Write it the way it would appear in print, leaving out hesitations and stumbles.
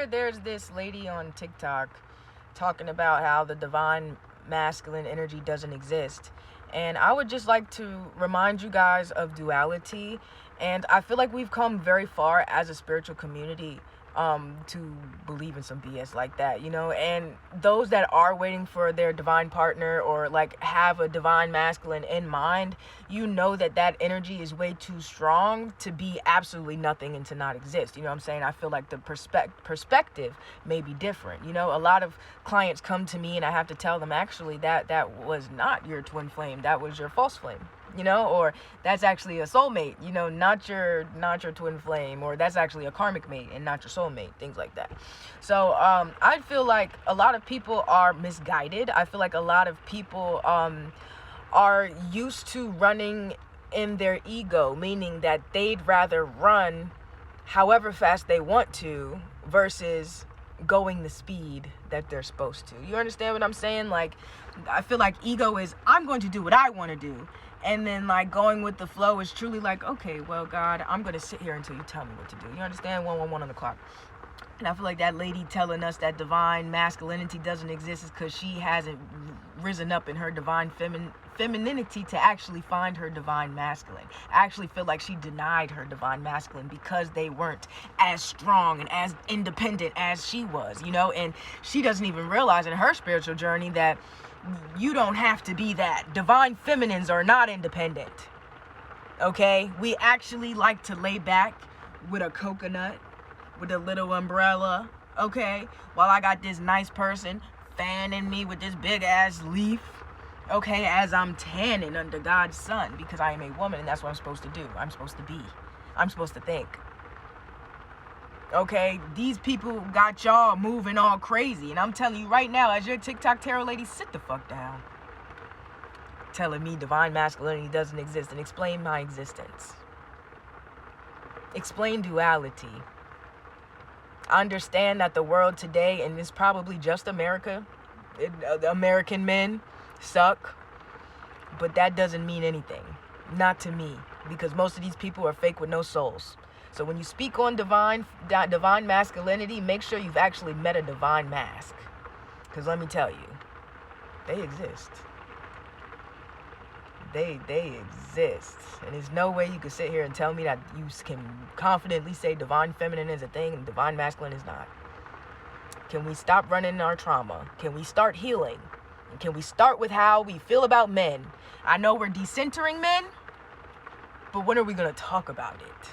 there's this lady on TikTok talking about how the divine masculine energy doesn't exist. And I would just like to remind you guys of duality. And I feel like we've come very far as a spiritual community to believe in some BS like that, and those that are waiting for their divine partner or like have a divine masculine in mind, that energy is way too strong to be absolutely nothing and to not exist. You know what I'm saying? I feel like the perspective may be different. A lot of clients come to me and I have to tell them, actually, that was not your twin flame, that was your false flame. Or that's actually a soulmate, not your twin flame, or that's actually a karmic mate and not your soulmate, things like that. So I feel like a lot of people are misguided. I feel like a lot of people are used to running in their ego, meaning that they'd rather run however fast they want to versus going the speed that they're supposed to. You understand what I'm saying? Like, I feel like ego is, I'm going to do what I want to do. And then like going with the flow is truly like, okay, well, God, I'm going to sit here until you tell me what to do. You understand? 111 on the clock. And I feel like that lady telling us that divine masculinity doesn't exist is because she hasn't risen up in her divine femininity to actually find her divine masculine. I actually feel like she denied her divine masculine because they weren't as strong and as independent as she was, and she doesn't even realize in her spiritual journey that you don't have to be that. Divine feminines are not independent. Okay? We actually like to lay back with a coconut, with a little umbrella, okay? While I got this nice person fanning me with this big ass leaf, okay, as I'm tanning under God's sun, because I am a woman and that's what I'm supposed to do. I'm supposed to be. I'm supposed to think. Okay, these people got y'all moving all crazy. And I'm telling you right now, as your TikTok tarot lady, sit the fuck down. Telling me divine masculinity doesn't exist, and explain my existence. Explain duality. I understand that the world today, and it's probably just America, American men suck, but that doesn't mean anything. Not to me, because most of these people are fake with no souls. So when you speak on divine masculinity, make sure you've actually met a divine mask. Because let me tell you, they exist. They exist. And there's no way you can sit here and tell me that you can confidently say divine feminine is a thing and divine masculine is not. Can we stop running our trauma? Can we start healing? And can we start with how we feel about men? I know we're decentering men, but when are we going to talk about it?